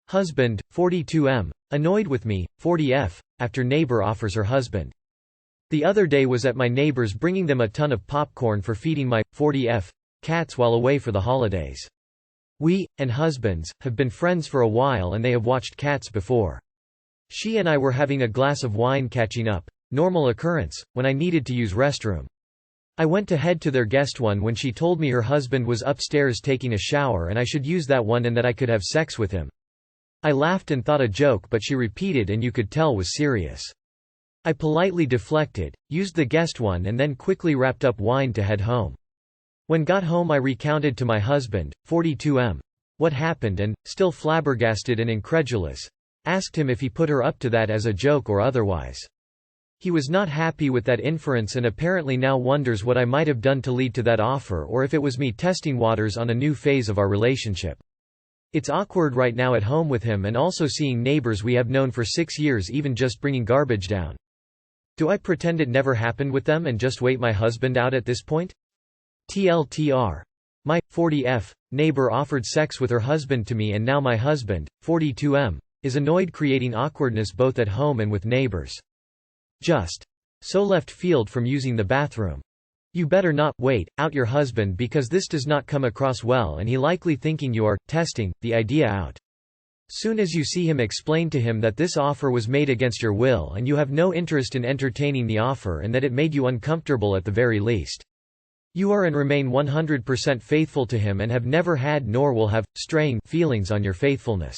Husband, 42M. Annoyed with me, 40F, after neighbor offers her husband. The other day was at my neighbor's bringing them a ton of popcorn for feeding my 40F cats while away for the holidays. We, and husbands, have been friends for a while and they have watched cats before. She and I were having a glass of wine catching up, normal occurrence, when I needed to use restroom. I went to head to their guest one when she told me her husband was upstairs taking a shower and I should use that one and that I could have sex with him. I laughed and thought a joke, but she repeated and you could tell was serious. I politely deflected, used the guest one and then quickly wrapped up wine to head home. When got home I recounted to my husband, 42M, what happened and, still flabbergasted and incredulous, asked him if he put her up to that as a joke or otherwise. He was not happy with that inference and apparently now wonders what I might have done to lead to that offer or if it was me testing waters on a new phase of our relationship. It's awkward right now at home with him and also seeing neighbors we have known for 6 years even just bringing garbage down. Do I pretend it never happened with them and just wait my husband out at this point? TLTR. My 40F neighbor offered sex with her husband to me and now my husband, 42M, is annoyed creating awkwardness both at home and with neighbors. Just so left field from using the bathroom. You better not wait out your husband because this does not come across well and he likely thinking you are testing the idea out. Soon as you see him, explain to him that this offer was made against your will and you have no interest in entertaining the offer and that it made you uncomfortable at the very least. You are and remain 100% faithful to him and have never had nor will have straying feelings on your faithfulness.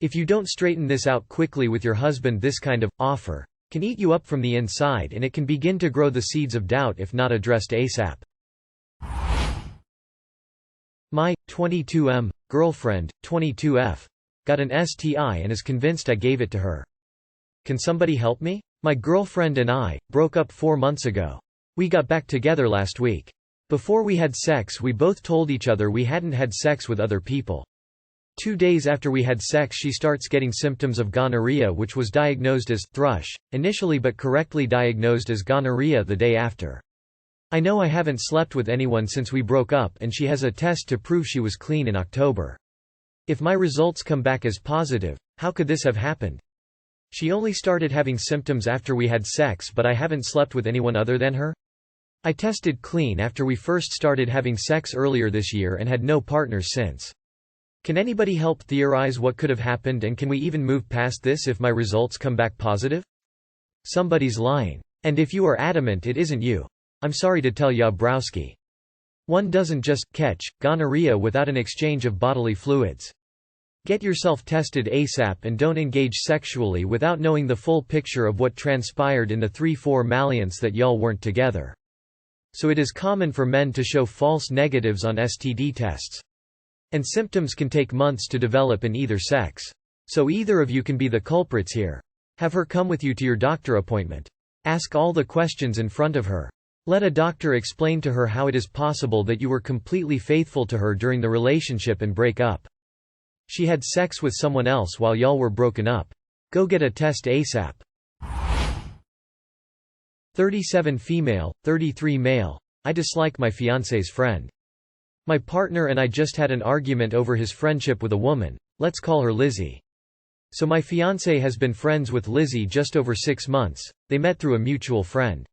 If you don't straighten this out quickly with your husband, this kind of offer can eat you up from the inside and it can begin to grow the seeds of doubt if not addressed ASAP. My 22M girlfriend, 22F, got an STI and is convinced I gave it to her. Can somebody help me? My girlfriend and I broke up 4 months ago. We got back together last week. Before we had sex, we both told each other we hadn't had sex with other people. 2 days after we had sex, she starts getting symptoms of gonorrhea, which was diagnosed as thrush initially but correctly diagnosed as gonorrhea the day after. I know I haven't slept with anyone since we broke up and she has a test to prove she was clean in October. If my results come back as positive, how could this have happened? She only started having symptoms after we had sex, but I haven't slept with anyone other than her. I tested clean after we first started having sex earlier this year and had no partners since. Can anybody help theorize what could have happened and can we even move past this if my results come back positive? Somebody's lying. And if you are adamant it isn't you, I'm sorry to tell ya, Browski. One doesn't just catch gonorrhea without an exchange of bodily fluids. Get yourself tested ASAP and don't engage sexually without knowing the full picture of what transpired in the 3-4 malliance that y'all weren't together. So it is common for men to show false negatives on STD tests. And symptoms can take months to develop in either sex. So either of you can be the culprits here. Have her come with you to your doctor appointment. Ask all the questions in front of her. Let a doctor explain to her how it is possible that you were completely faithful to her during the relationship and break up. She had sex with someone else while y'all were broken up. Go get a test ASAP. 37 female, 33 male. I dislike my fiancé's friend. My partner and I just had an argument over his friendship with a woman, let's call her Lizzie. So my fiancé has been friends with Lizzie just over 6 months, they met through a mutual friend.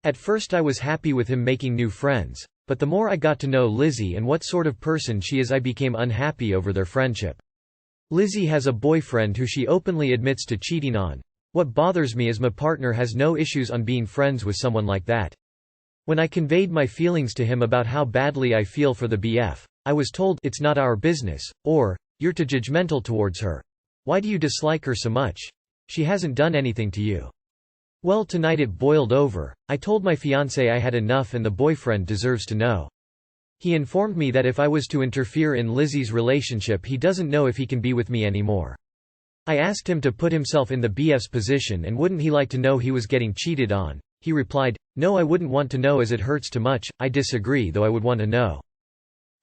At first I was happy with him making new friends, but the more I got to know Lizzie and what sort of person she is, I became unhappy over their friendship. Lizzie has a boyfriend who she openly admits to cheating on. What bothers me is my partner has no issues on being friends with someone like that. When I conveyed my feelings to him about how badly I feel for the BF, I was told it's not our business, or, you're too judgmental towards her. Why do you dislike her so much? She hasn't done anything to you. Well, tonight it boiled over. I told my fiancé I had enough and the boyfriend deserves to know. He informed me that if I was to interfere in Lizzie's relationship he doesn't know if he can be with me anymore. I asked him to put himself in the BF's position and wouldn't he like to know he was getting cheated on. He replied, no, I wouldn't want to know as it hurts too much. I disagree, though I would want to know.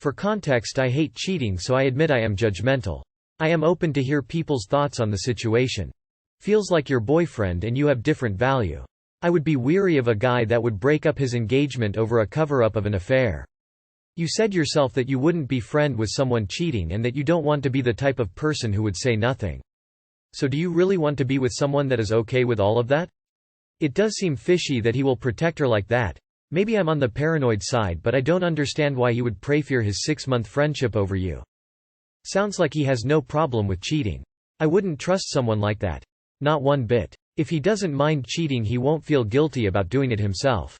For context, I hate cheating, so I admit I am judgmental. I am open to hear people's thoughts on the situation. Feels like your boyfriend and you have different value. I would be weary of a guy that would break up his engagement over a cover-up of an affair. You said yourself that you wouldn't be friend with someone cheating and that you don't want to be the type of person who would say nothing. So do you really want to be with someone that is okay with all of that? It does seem fishy that he will protect her like that. Maybe I'm on the paranoid side, but I don't understand why he would fear his 6-month friendship over you. Sounds like he has no problem with cheating. I wouldn't trust someone like that. Not one bit. If he doesn't mind cheating, he won't feel guilty about doing it himself.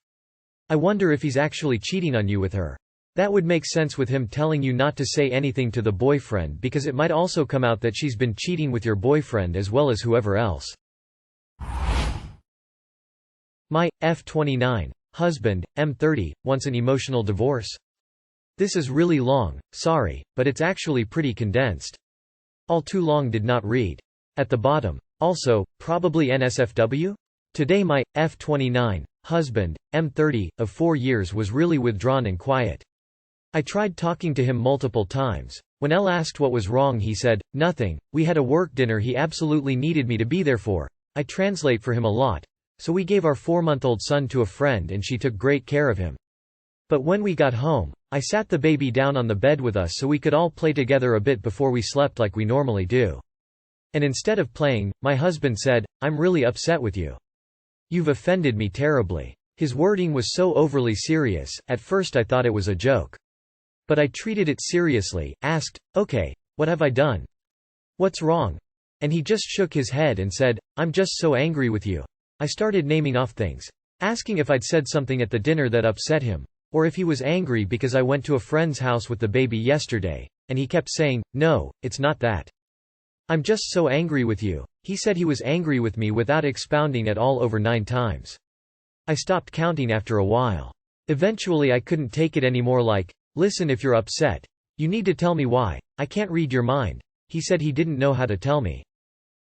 I wonder if he's actually cheating on you with her. That would make sense with him telling you not to say anything to the boyfriend, because it might also come out that she's been cheating with your boyfriend as well as whoever else. My F29 husband, M30, wants an emotional divorce. This is really long, sorry, but it's actually pretty condensed. All too long did not read. At the bottom. Also, probably NSFW? Today my F29 husband, M30, of 4 years was really withdrawn and quiet. I tried talking to him multiple times. When Elle asked what was wrong, he said, "Nothing, we had a work dinner he absolutely needed me to be there for. I translate for him a lot. So we gave our 4-month-old son to a friend and she took great care of him. But when we got home, I sat the baby down on the bed with us so we could all play together a bit before we slept like we normally do. And instead of playing, my husband said, 'I'm really upset with you. You've offended me terribly.' His wording was so overly serious, at first I thought it was a joke. But I treated it seriously, asked, 'Okay, what have I done? What's wrong?' And he just shook his head and said, 'I'm just so angry with you.' I started naming off things. Asking if I'd said something at the dinner that upset him. Or if he was angry because I went to a friend's house with the baby yesterday. And he kept saying, 'No, it's not that. I'm just so angry with you.' He said he was angry with me without expounding at all over 9 times. I stopped counting after a while. Eventually I couldn't take it anymore, like, 'Listen, if you're upset, you need to tell me why. I can't read your mind.' He said he didn't know how to tell me.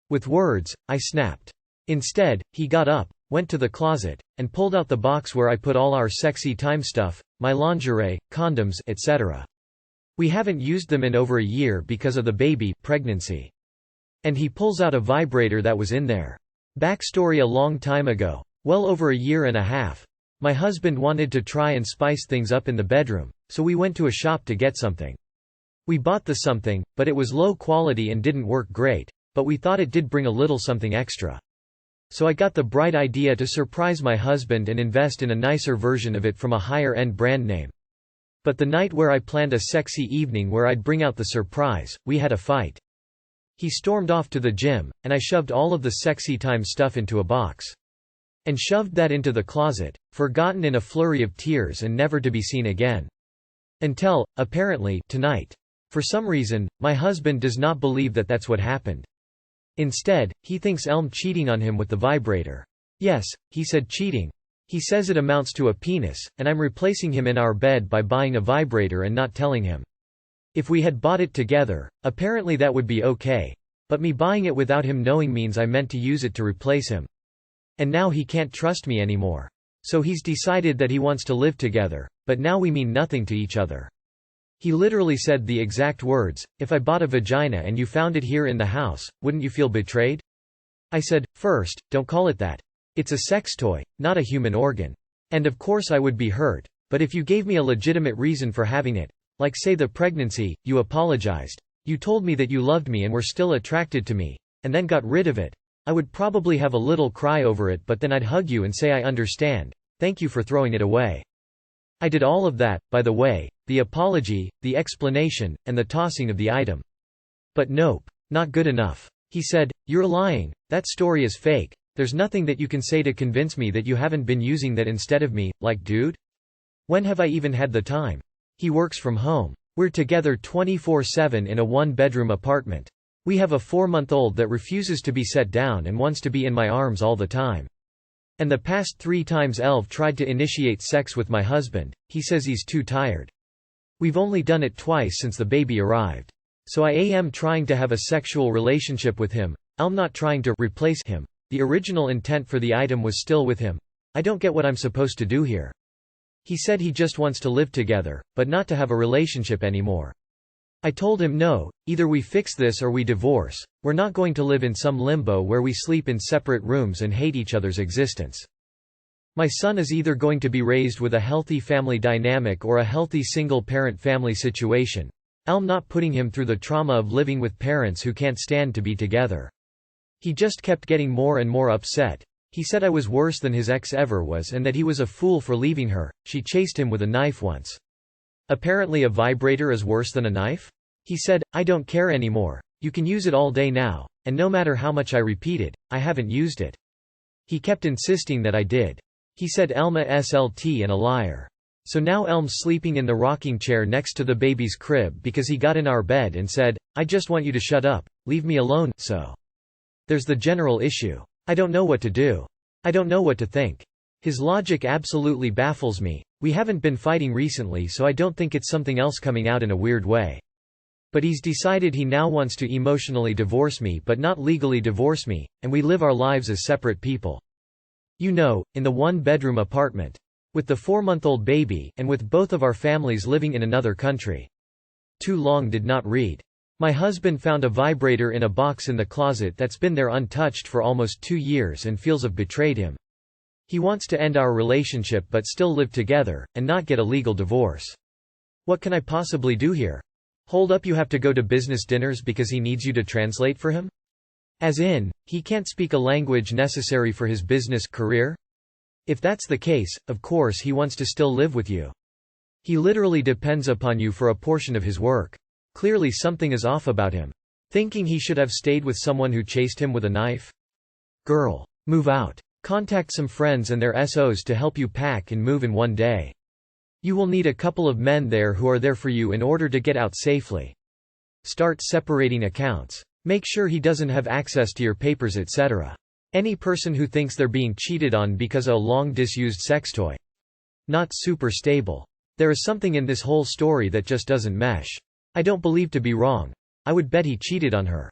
With words, I snapped. Instead, he got up, went to the closet, and pulled out the box where I put all our sexy time stuff, my lingerie, condoms, etc. We haven't used them in over a year because of the baby pregnancy. And he pulls out a vibrator that was in there. Backstory: a long time ago, well over a year and a half, my husband wanted to try and spice things up in the bedroom, so we went to a shop to get something. We bought the something, but it was low quality and didn't work great, but we thought it did bring a little something extra. So I got the bright idea to surprise my husband and invest in a nicer version of it from a higher-end brand name. But the night where I planned a sexy evening where I'd bring out the surprise, we had a fight. He stormed off to the gym, and I shoved all of the sexy time stuff into a box. And shoved that into the closet, forgotten in a flurry of tears and never to be seen again. Until, apparently, tonight. For some reason, my husband does not believe that that's what happened. Instead, he thinks I'm cheating on him with the vibrator. Yes, he said cheating. He says it amounts to a penis, and I'm replacing him in our bed by buying a vibrator and not telling him. If we had bought it together, apparently that would be okay. But me buying it without him knowing means I meant to use it to replace him. And now he can't trust me anymore. So he's decided that he wants to live together, but now we mean nothing to each other. He literally said the exact words, "If I bought a vagina and you found it here in the house, wouldn't you feel betrayed?" I said, "First, don't call it that. It's a sex toy, not a human organ. And of course I would be hurt, but if you gave me a legitimate reason for having it, like say the pregnancy, you apologized. You told me that you loved me and were still attracted to me, and then got rid of it. I would probably have a little cry over it, but then I'd hug you and say I understand. Thank you for throwing it away. I did all of that, by the way, the apology, the explanation, and the tossing of the item. But nope. Not good enough. He said, "You're lying, that story is fake. There's nothing that you can say to convince me that you haven't been using that instead of me, like dude? When have I even had the time? He works from home. We're together 24/7 in a 1-bedroom apartment. We have a 4-month-old that refuses to be set down and wants to be in my arms all the time. And the past 3 times Elv tried to initiate sex with my husband, he says he's too tired. We've only done it twice since the baby arrived. So I am trying to have a sexual relationship with him. I'm not trying to replace him. The original intent for the item was still with him. I don't get what I'm supposed to do here." He said he just wants to live together, but not to have a relationship anymore. I told him no, either we fix this or we divorce. We're not going to live in some limbo where we sleep in separate rooms and hate each other's existence. My son is either going to be raised with a healthy family dynamic or a healthy single-parent family situation. Not putting him through the trauma of living with parents who can't stand to be together. He just kept getting more and more upset. He said I was worse than his ex ever was and that he was a fool for leaving her. She chased him with a knife once. Apparently a vibrator is worse than a knife? He said, I don't care anymore. You can use it all day now. And no matter how much I repeated, I haven't used it. He kept insisting that I did. He said Elma SLT and a liar. So now Elm's sleeping in the rocking chair next to the baby's crib because he got in our bed and said, I just want you to shut up, leave me alone. So there's the general issue. I don't know what to do. I don't know what to think. His logic absolutely baffles me. We haven't been fighting recently, so I don't think it's something else coming out in a weird way. But he's decided he now wants to emotionally divorce me but not legally divorce me, and we live our lives as separate people. You know, in the one-bedroom apartment. With the 4-month-old baby, and with both of our families living in another country. Too long did not read. My husband found a vibrator in a box in the closet that's been there untouched for almost 2 years and feels I've betrayed him. He wants to end our relationship but still live together, and not get a legal divorce. What can I possibly do here? Hold up, you have to go to business dinners because he needs you to translate for him? As in, he can't speak a language necessary for his business career? If that's the case, of course he wants to still live with you. He literally depends upon you for a portion of his work. Clearly something is off about him. Thinking he should have stayed with someone who chased him with a knife? Girl. Move out. Contact some friends and their SOs to help you pack and move in one day. You will need a couple of men there who are there for you in order to get out safely. Start separating accounts. Make sure he doesn't have access to your papers, etc. Any person who thinks they're being cheated on because of a long disused sex toy. Not super stable. There is something in this whole story that just doesn't mesh. I don't believe to be wrong. I would bet he cheated on her.